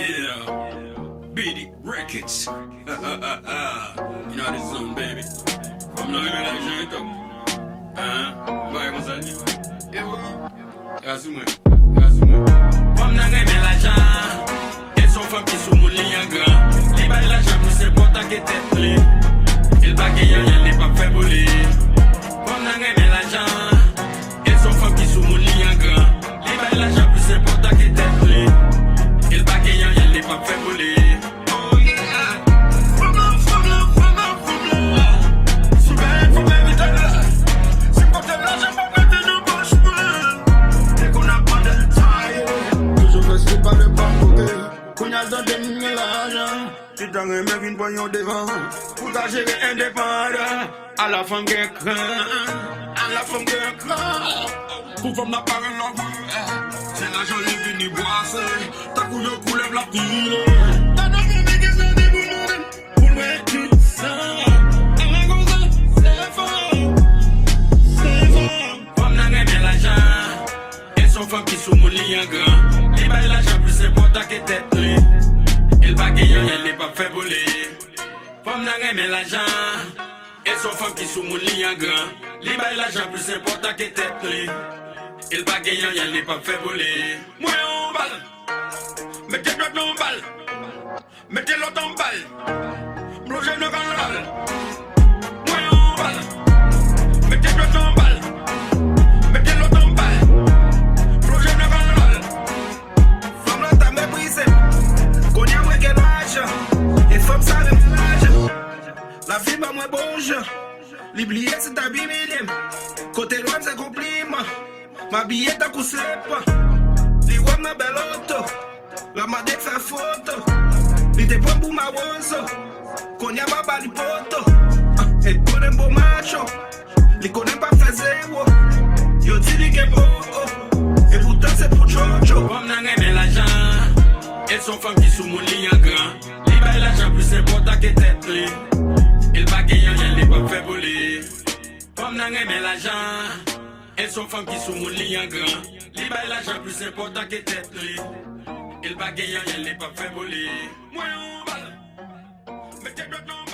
Yeah, BD Records. You know this song, baby. I'm not even like Jean Top. Ouais, comme ça dit. Assume. Comme n'a aimé l'argent, elles sont femmes qui sont moulées en grand. Les bails l'argent pour ses potes qui tête clé. Il bagaille, elle n'est pas fait voler. Comme n'a aimé l'argent, elles sont femmes qui sont moulées en grand. Les bails l'argent pour ses potes qui tête clé. Il bagaille, elle n'est pas fait voler. Oh yeah. From love. Si belle, faut m'éviter là. C'est pour te l'argent, pas mettre de poche. Dès qu'on a pas de taille, toujours resté par le banque. Qu'on a dans des mille l'argent. Si t'as un mec, une voyant devant. Pour ta gérer indépendant. À la fin, quelqu'un. Pour femme n'a pas un enfant. C'est l'argent qui vient boisser. Ta couleur couleur la pile. T'as dans mon mec qui s'en déboule. Pour le mettre tout ça. Elle a gosé, c'est fort. Femme n'a aimé l'argent. Elles sont femmes qui sont moulées en grand. Les bails l'argent plus important que tête clé. Elle bagaille, elle n'est pas fait voler. Femme n'a aimé l'argent. Elles sont femmes qui sont moulées en grand. Les bails l'argent plus important que tête clé. Elle bagaille, elle n'est pas fait voler. Moi on balle. Mettez l'autre en balle. Mettez l'autre en balle. Blogez le canal. Moi on balle. Mettez l'autre en balle. Mettez l'autre en balle. Blogez le canal. Femme là t'as méprisé. Qu'on y a moins qu'un âge. Et femme ça le ménage. La vie m'a moins bonge. L'oublier c'est ta bimiliem. Côté loin c'est compliment. Ma billette à coup pas. Les rois ma belle auto. La madec fait photo. Les te prends pour ma wozo. Qu'on y a pas bali poto. Et connaît un beau macho. Les connaît pas fait zéro. Yo dit les game oh. Et pourtant c'est pour Jojo. Comme n'a aimé l'argent. Elles sont femmes qui sont moulées en grand. Les bails l'argent plus important que tête clé. Elle bagaille, elle n'est pas fait voler. Comme n'a aimé l'argent. Elles sont femmes qui sont moulées en grand. Les bails l'argent plus important que tête clé. Elle bagaille, elle n'est pas fait voler. Moi on balle. Mettez d'autres